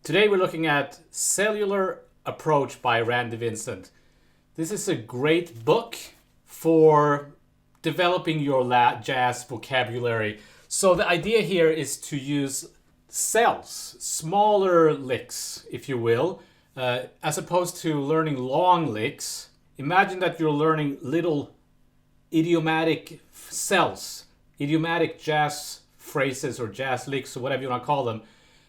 Today we're looking at Cellular Approach by Randy Vincent. This is a great book for developing your jazz vocabulary. So the idea here is to use cells, smaller licks, if you will, as opposed to learning long licks. Imagine that you're learning little idiomatic cells, idiomatic jazz phrases or jazz licks or whatever you want to call them.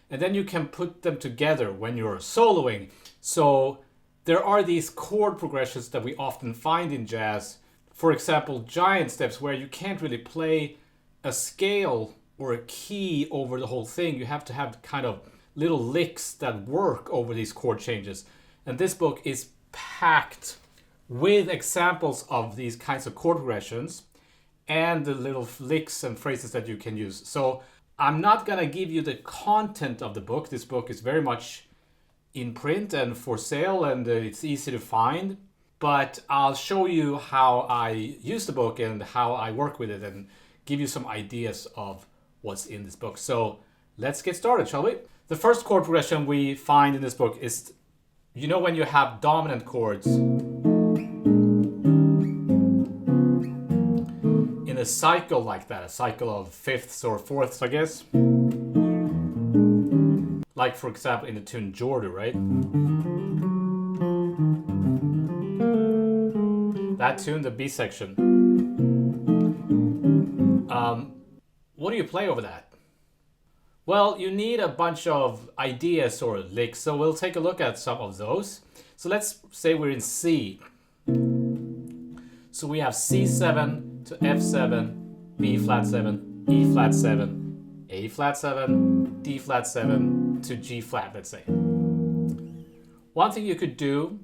And then you can put them together when you're soloing. So there are these chord progressions that we often find in jazz. For example, giant steps where you can't really play a scale or a key over the whole thing. You have to have kind of little licks that work over these chord changes. And this book is packed with examples of these kinds of chord progressions and the little licks and phrases that you can use. So I'm not going to give you the content of the book. This book is very much in print and for sale, and it's easy to find. But I'll show you how I use the book and how I work with it and give you some ideas of what's in this book. So let's get started, shall we? The first chord progression we find in this book is, you know, when you have dominant chords in a cycle like that, a cycle of fifths or fourths, I guess. Like, for example, in the tune Jordu, right? That tune, the B section. What do you play over that? Well, you need a bunch of ideas or licks, so we'll take a look at some of those. So let's say we're in C. So we have C7 to F7, B flat 7, E flat 7, A flat 7, D flat 7 to G flat, let's say. One thing you could do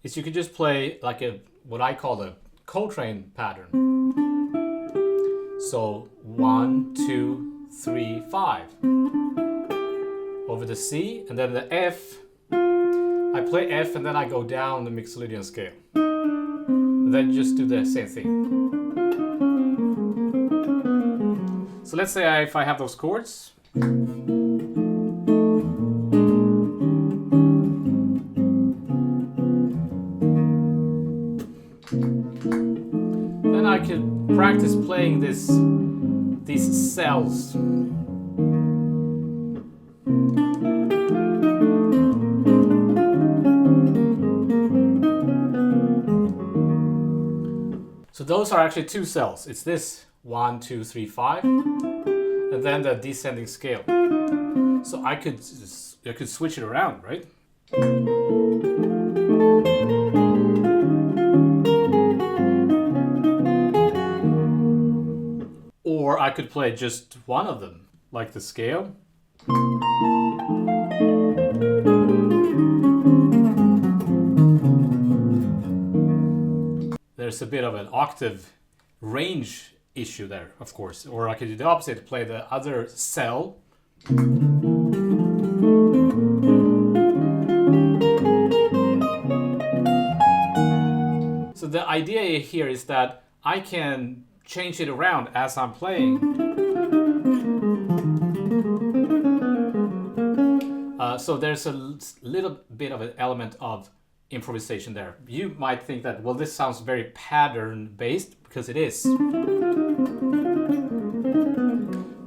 is you could just play like what I call a Coltrane pattern. So 1, 2, 3, 5. Over the C, and then the F. I play F and then I go down the Mixolydian scale. And then just do the same thing. So let's say if I have those chords. Then I could practice playing these cells. So those are actually two cells. It's this 1, 2, 3, 5, and then the descending scale. So I could switch it around, right? Or I could play just one of them, like the scale. There's a bit of an octave range issue there, of course. Or I could do the opposite, play the other cell. So the idea here is that I can change it around as I'm playing. So there's a little bit of an element of improvisation there. You might think that, well, this sounds very pattern-based, because it is.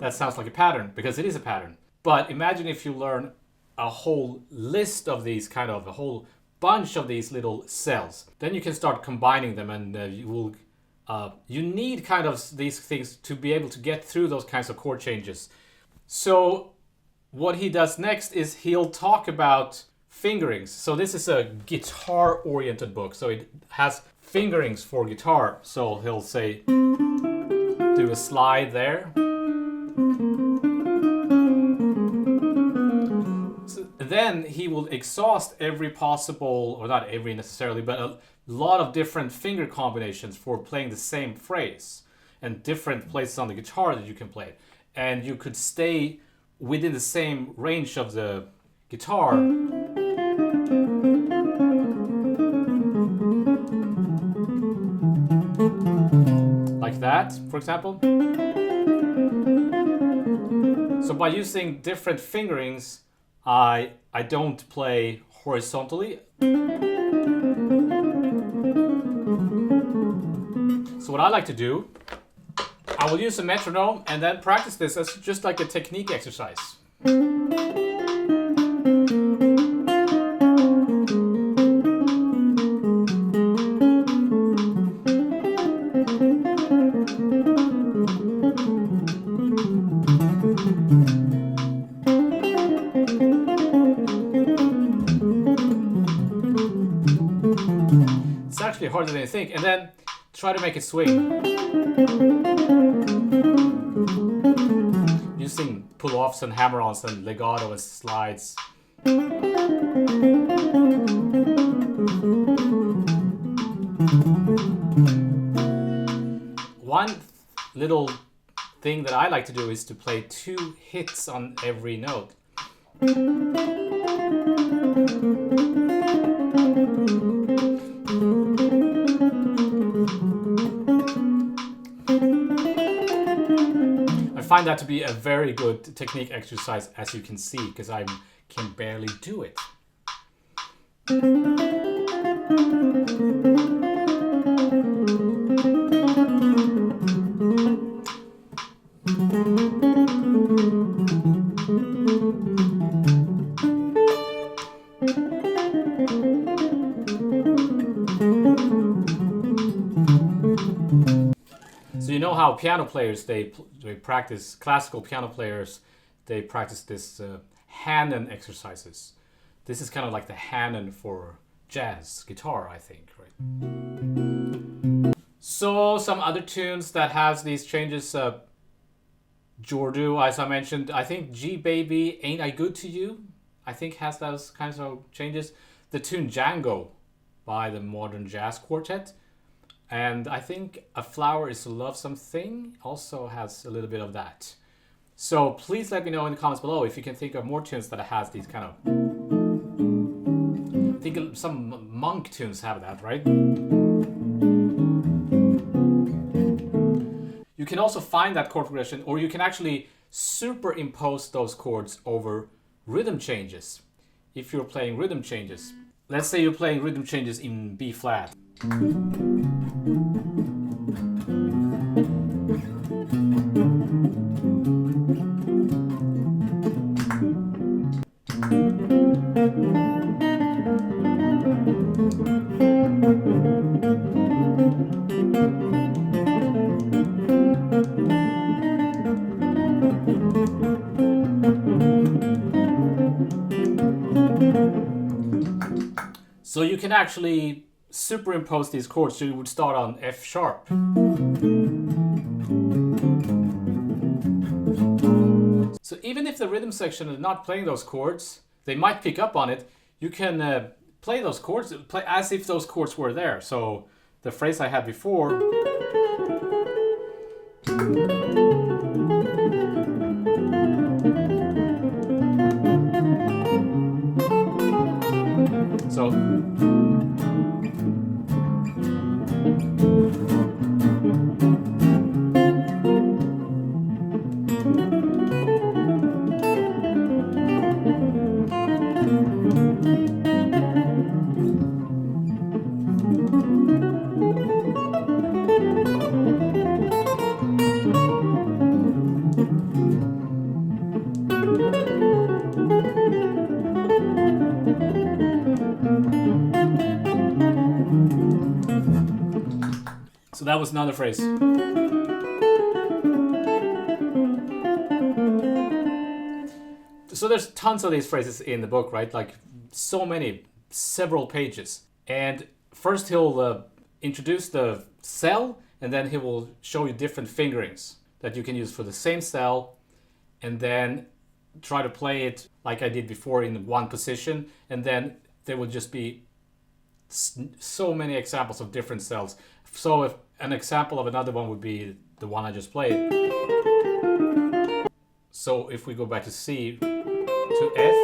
That sounds like a pattern, because it is a pattern. But imagine if you learn a whole list of these, kind of a whole bunch of these little cells. Then you can start combining them, and you need kind of these things to be able to get through those kinds of chord changes. So what he does next is he'll talk about fingerings. So this is a guitar-oriented book. So it has fingerings for guitar. So he'll say, do a slide there. So then he will exhaust every possible, or not every necessarily, but a lot of different finger combinations for playing the same phrase and different places on the guitar that you can play. And you could stay within the same range of the guitar. Like that, for example. So by using different fingerings I don't play horizontally. So what I like to do, I will use a metronome and then practice this as just like a technique exercise. It's actually harder than you think. And then try to make it swing. Using pull-offs and hammer-ons and legato and slides. One little thing that I like to do is to play 2 hits on every note. I find that to be a very good technique exercise, as you can see, because I can barely do it. So you know how piano players, they practice, classical piano players, they practice this Hanon exercises. This is kind of like the Hanon for jazz guitar, I think, right? So some other tunes that has these changes, Jordu, as I mentioned, I think G Baby, Ain't I Good to You, I think has those kinds of changes. The tune Django by the Modern Jazz Quartet. And I think A Flower is a Lovesome Thing also has a little bit of that. So please let me know in the comments below if you can think of more tunes that has these kind of... I think some monk tunes have that, right? You can also find that chord progression, or you can actually superimpose those chords over rhythm changes. If you're playing rhythm changes. Let's say you're playing rhythm changes in B flat. So you can actually superimpose these chords. So you would start on F sharp. So even if the rhythm section is not playing those chords, they might pick up on it. You can play those chords, play as if those chords were there. So the phrase I had before. So So that was another phrase. So there's tons of these phrases in the book, right? Like so many, several pages. And first he'll introduce the cell, and then he will show you different fingerings that you can use for the same cell, and then try to play it like I did before in one position, and then there will just be so many examples of different cells. So if an example of another one would be the one I just played. So if we go back to C to F,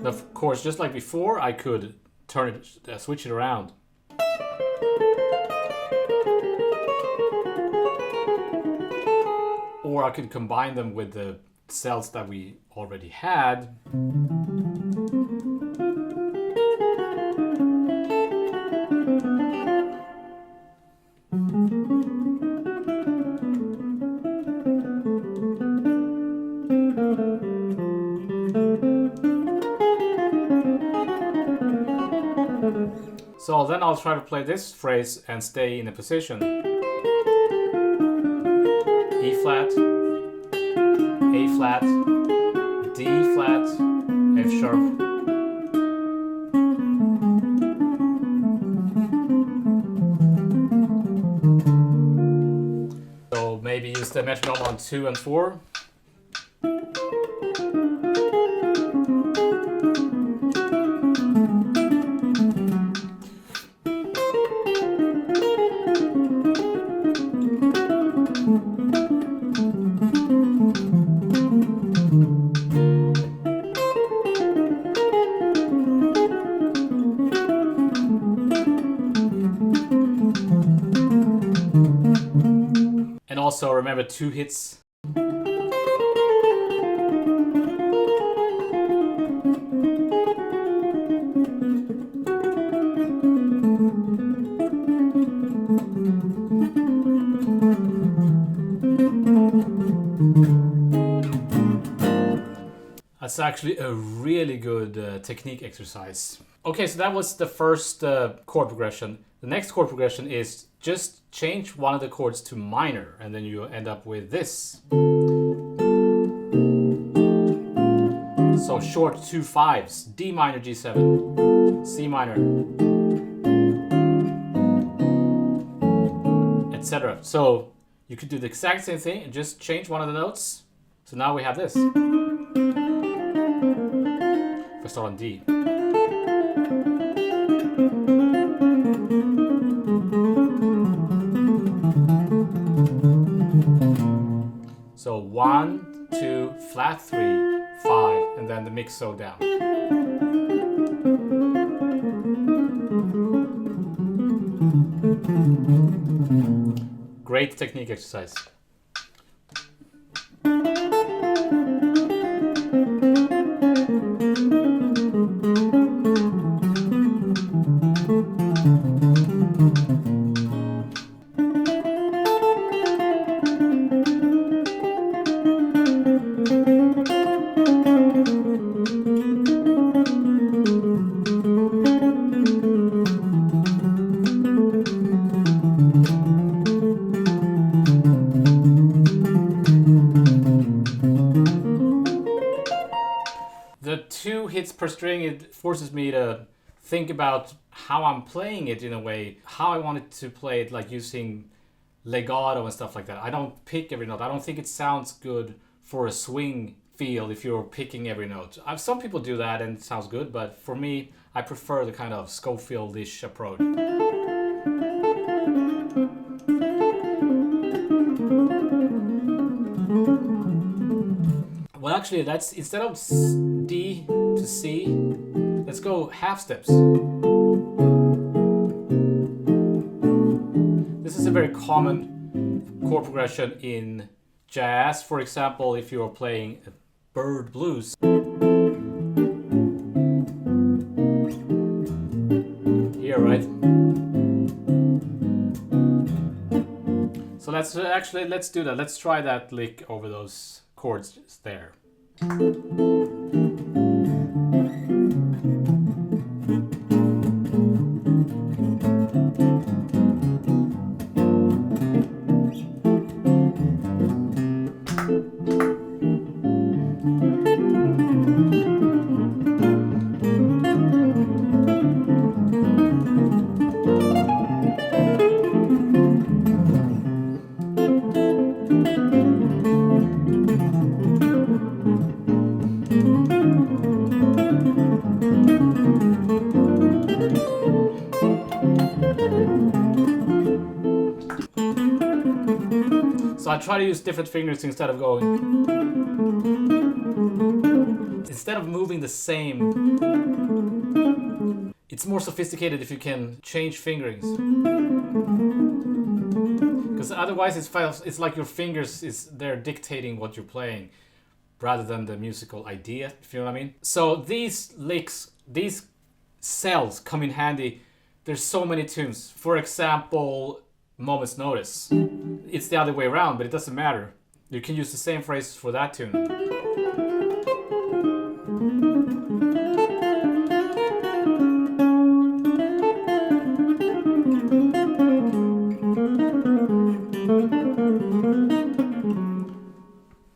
of course, just like before, I could turn it, switch it around. Or or I could combine them with the cells that we already had. So then I'll try to play this phrase and stay in a position. E flat, A flat, D flat, F sharp. So maybe use the metronome on 2 and 4. And also remember 2 hits. That's actually a really good technique exercise. Okay, so that was the first chord progression. The next chord progression is just change one of the chords to minor, and then you end up with this. So short 2 5s, D minor G7, C minor, etc. So you could do the exact same thing and just change one of the notes. So now we have this. If I start on D. So 1, 2, flat 3, 5, and then the mixo down. Great technique exercise. The 2 hits per string, it forces me to think about how I'm playing it in a way, how I want it to play it, like using legato and stuff like that. I don't pick every note. I don't think it sounds good for a swing feel if you're picking every note. Some people do that and it sounds good, but for me, I prefer the kind of Schofield-ish approach. Well, actually, that's instead of D to C, let's go half steps. This is a very common chord progression in jazz. For example, if you're playing a bird blues. Here, right? So let's do that. Let's try that lick over those chords just there. So I try to use different fingers instead of going. Instead of moving the same, it's more sophisticated if you can change fingerings. Because otherwise it's like your fingers they're dictating what you're playing rather than the musical idea, if you know what I mean. So these licks, these cells come in handy. There's so many tunes. For example, Moment's Notice. It's the other way around, but it doesn't matter. You can use the same phrases for that tune.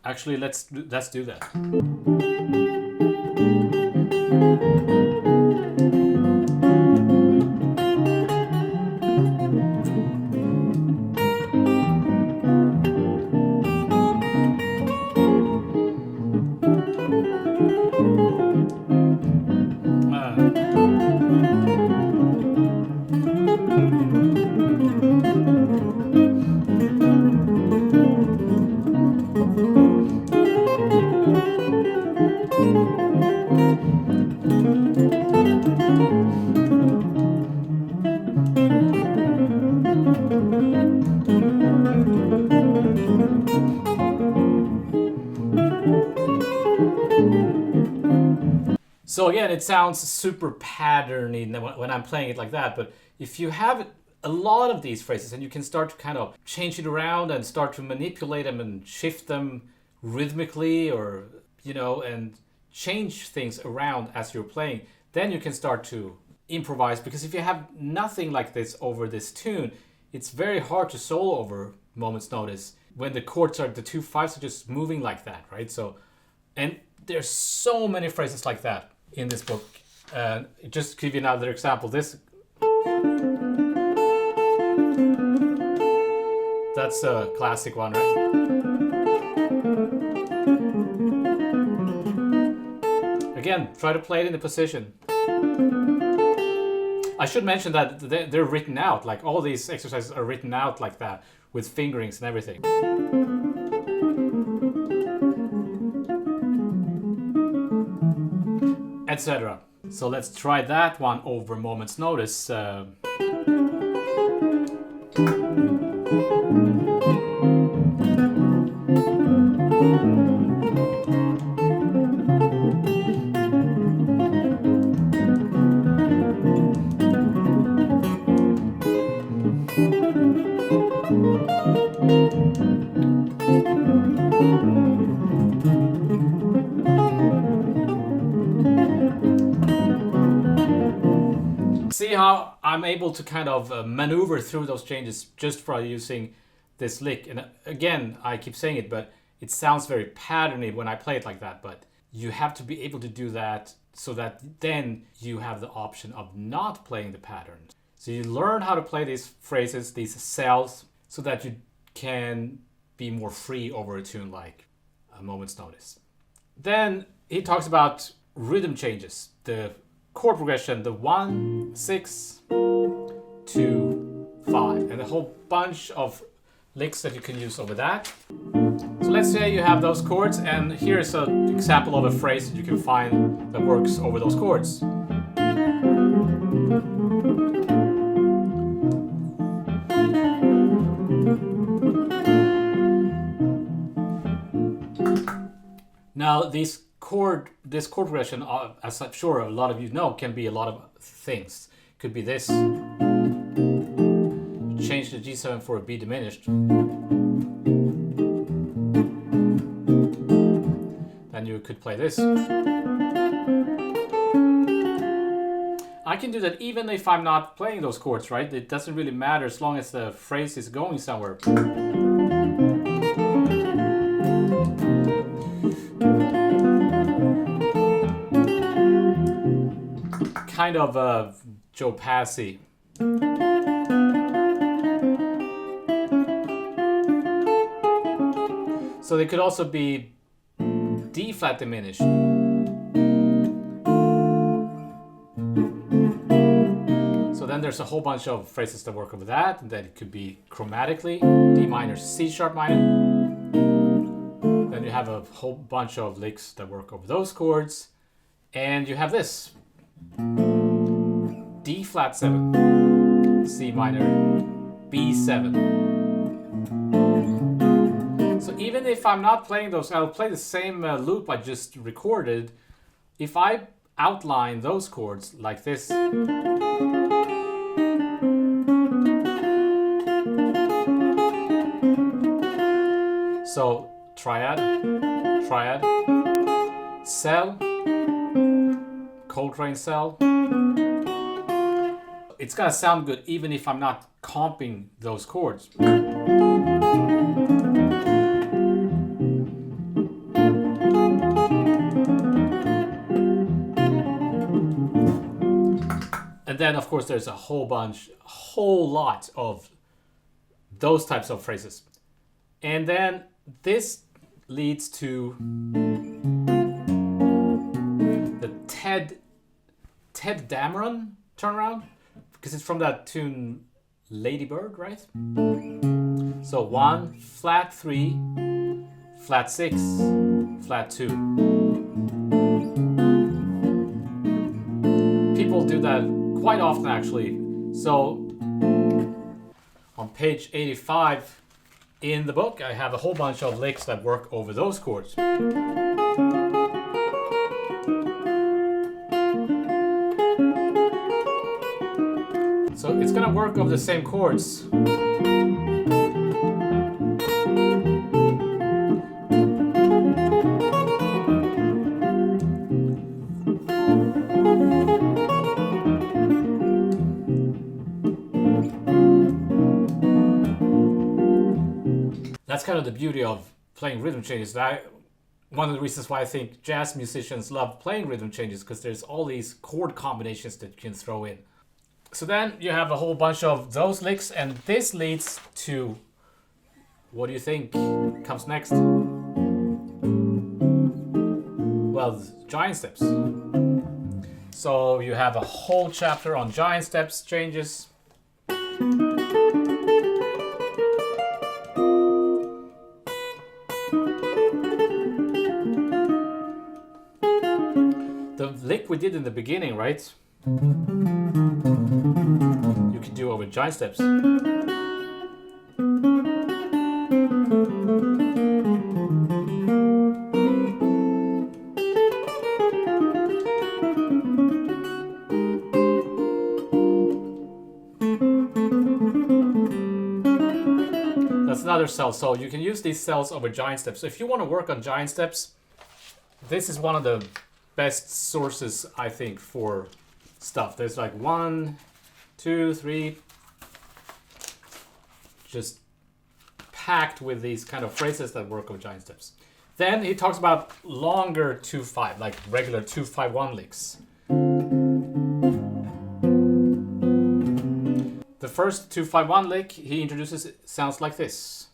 Actually, let's do that. So again, it sounds super patterny when I'm playing it like that, but if you have a lot of these phrases and you can start to kind of change it around and start to manipulate them and shift them rhythmically, or, you know, and change things around as you're playing, then you can start to improvise. Because if you have nothing like this over this tune, it's very hard to solo over Moment's Notice when the chords are, the 2 5s are just moving like that, right? So, and there's so many phrases like that in this book. Just to give you another example, that's a classic one, right? Again, try to play it in the position. I should mention that they're written out, like all these exercises are written out like that, with fingerings and everything. Etc. So let's try that one over Moment's Notice. See how I'm able to kind of maneuver through those changes just by using this lick. And again, I keep saying it, but it sounds very patterny when I play it like that. But you have to be able to do that so that then you have the option of not playing the patterns. So you learn how to play these phrases, these cells, so that you can be more free over a tune like A Moment's Notice. Then he talks about rhythm changes, the chord progression, the 1, 6, 2, 5, and a whole bunch of licks that you can use over that. So let's say you have those chords, and here's an example of a phrase that you can find that works over those chords. Now this chord progression, as I'm sure a lot of you know, can be a lot of things. Could be this. Change the G7 for a B diminished. Then you could play this. I can do that even if I'm not playing those chords, right? It doesn't really matter as long as the phrase is going somewhere. Kind of Joe Passy. So they could also be D flat diminished. So then there's a whole bunch of phrases that work over that, and then it could be chromatically D minor, C sharp minor. Then you have a whole bunch of licks that work over those chords, and you have this. D flat 7, C minor, B7. So even if I'm not playing those, I'll play the same loop I just recorded. If I outline those chords like this, so triad, triad, cell, Coltrane cell. It's gonna sound good even if I'm not comping those chords. And then of course there's a whole lot of those types of phrases. And then this leads to the Ted Dameron turnaround, because it's from that tune Lady Bird, right? So 1, flat 3, flat 6, flat 2. People do that quite often actually. So on page 85 in the book, I have a whole bunch of licks that work over those chords. So it's gonna work over the same chords. That's kind of the beauty of playing rhythm changes. One of the reasons why I think jazz musicians love playing rhythm changes, because there's all these chord combinations that you can throw in. So then you have a whole bunch of those licks, and this leads to, what do you think comes next? Well, giant steps. So you have a whole chapter on giant steps changes. The lick we did in the beginning, right? You can do over giant steps. That's another cell, so you can use these cells over giant steps. So if you want to work on giant steps, this is one of the best sources, I think, for stuff. There's like 1, 2, 3, just packed with these kind of phrases that work with giant steps. Then he talks about longer 2-5, like regular 2-5-1 licks. The first 2-5-1 lick he introduces sounds like this.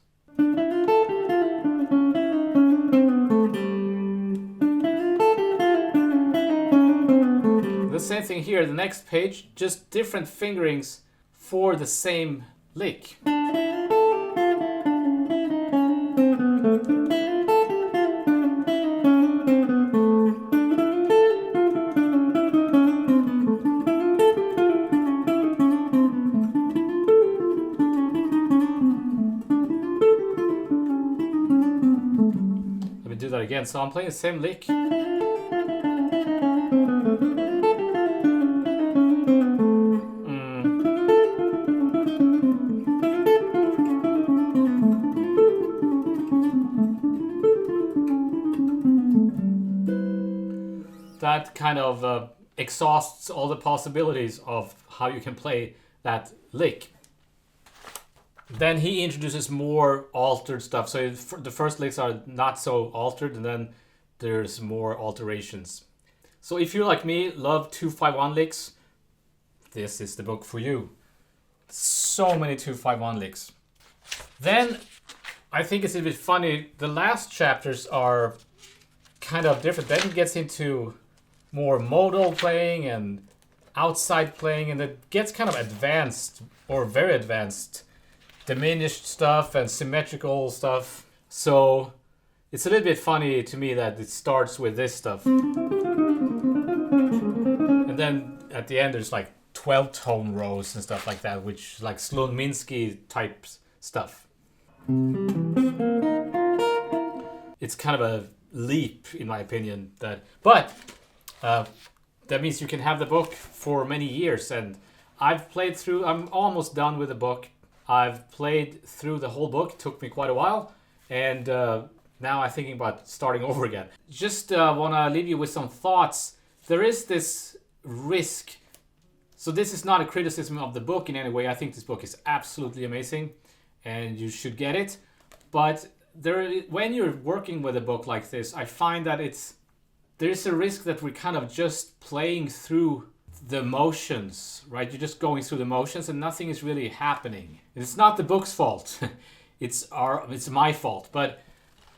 The same thing here, the next page, just different fingerings for the same lick. Let me do that again. So I'm playing the same lick. That kind of exhausts all the possibilities of how you can play that lick. Then he introduces more altered stuff. So the first licks are not so altered, and then there's more alterations. So if you, like me, love 2-5-1 licks, this is the book for you. So many 2-5-1 licks. Then I think it's a bit funny. The last chapters are kind of different. Then he gets into more modal playing and outside playing, and it gets kind of advanced, or very advanced, diminished stuff and symmetrical stuff. So it's a little bit funny to me that it starts with this stuff, and then at the end there's like 12 tone rows and stuff like that, which like Sloan Minsky type stuff. It's kind of a leap, in my opinion. But that means you can have the book for many years. And I'm almost done with the book. I've played through the whole book. It took me quite a while. And now I'm thinking about starting over again. Just want to leave you with some thoughts. There is this risk. So this is not a criticism of the book in any way. I think this book is absolutely amazing and you should get it. But when you're working with a book like this, I find that there's a risk that we're kind of just playing through the motions, right? You're just going through the motions and nothing is really happening. It's not the book's fault. It's my fault. But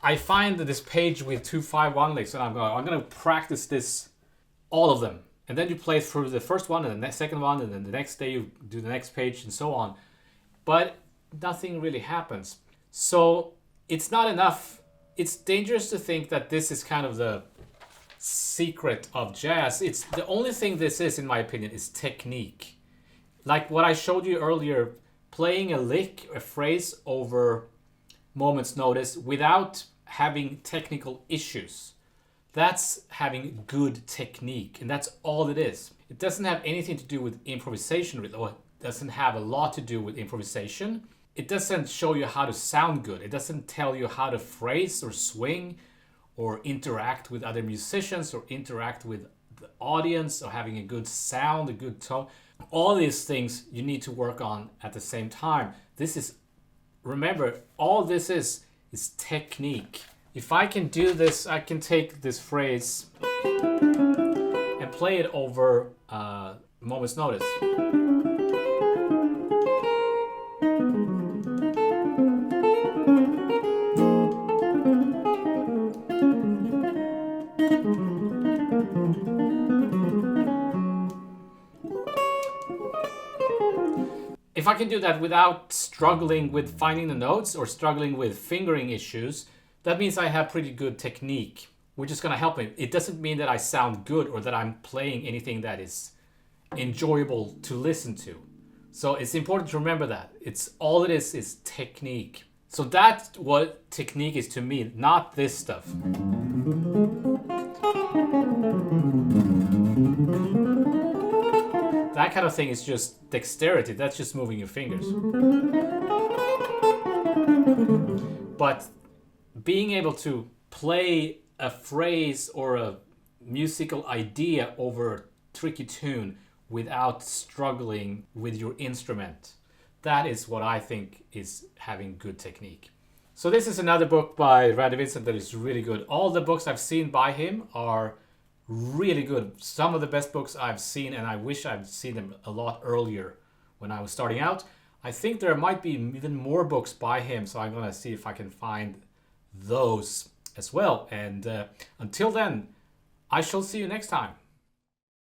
I find that this page with 2-5-1 licks, and I'm going to practice this, all of them. And then you play through the first one and the second one, and then the next day you do the next page and so on. But nothing really happens. So it's not enough. It's dangerous to think that this is kind of the secret of jazz. It's the only thing this is, in my opinion, is technique. Like what I showed you earlier, playing a lick, a phrase over moment's notice without having technical issues. That's having good technique, and that's all it is. It doesn't have anything to do with improvisation, or it doesn't have a lot to do with improvisation. It doesn't show you how to sound good. It doesn't tell you how to phrase or swing or interact with other musicians or interact with the audience or having a good sound, a good tone. All these things you need to work on at the same time. Remember, all this is technique. If I can do this, I can take this phrase and play it over moment's notice. If I can do that without struggling with finding the notes or struggling with fingering issues, that means I have pretty good technique, which is going to help me. It doesn't mean that I sound good or that I'm playing anything that is enjoyable to listen to. So it's important to remember that. All it is technique. So that's what technique is to me, not this stuff. That kind of thing is just dexterity. That's just moving your fingers. But being able to play a phrase or a musical idea over a tricky tune without struggling with your instrument, that is what I think is having good technique. So this is another book by Randy Vincent that is really good. All the books I've seen by him are really good. Some of the best books I've seen, and I wish I'd seen them a lot earlier when I was starting out. I think there might be even more books by him, so I'm going to see if I can find those as well. And until then, I shall see you next time.